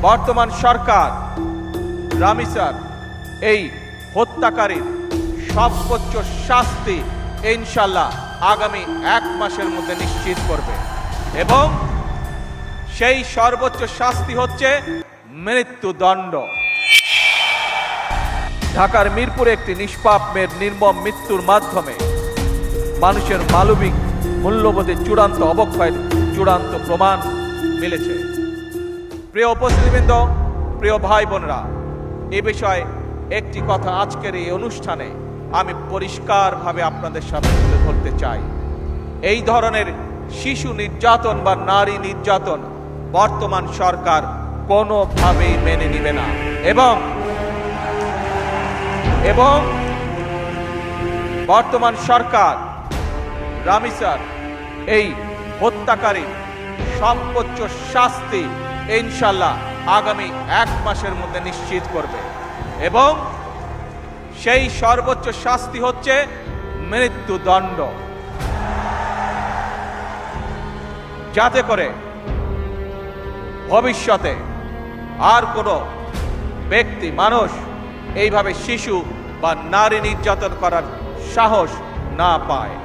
বর্তমান সরকার রামিসার এই হত্যাকারীর সর্বোচ্চ শাস্তি ইনশাল্লাহ আগামী 1 মাসের মধ্যে নিশ্চিত করবে এবং সেই সর্বোচ্চ শাস্তি হচ্ছে মৃত্যুদণ্ড। ঢাকার মিরপুরে একটি নিষ্পাপ মেয়ের নির্মম মৃত্যুর মাধ্যমে মানুষের মানবিক মূল্যবোধের চূড়ান্ত অবক্ষয়ের চূড়ান্ত প্রমাণ মিলেছে। প্রিয় উপস্থিতিবৃন্দ, প্রিয় ভাই বোনরা, এ বিষয়ে একটি কথা আজকের এই অনুষ্ঠানে আমি পরিষ্কারভাবে আপনাদের সামনে তুলে ধরতে চাই। এই ধরনের শিশু নির্যাতন বা নারী নির্যাতন বর্তমান সরকার কোনোভাবেই মেনে নিবে না এবং বর্তমান সরকার রামিসার এই হত্যাকারীর সর্বোচ্চ শাস্তি ইনশাল্লাহ আগামী 1 মাসের মধ্যে নিশ্চিত করবে এবং সেই সর্বোচ্চ শাস্তি হচ্ছে মৃত্যুদণ্ড, যাতে করে ভবিষ্যতে আর কোনো ব্যক্তি মানুষ এইভাবে শিশু বা নারী নির্যাতন করার সাহস না পায়।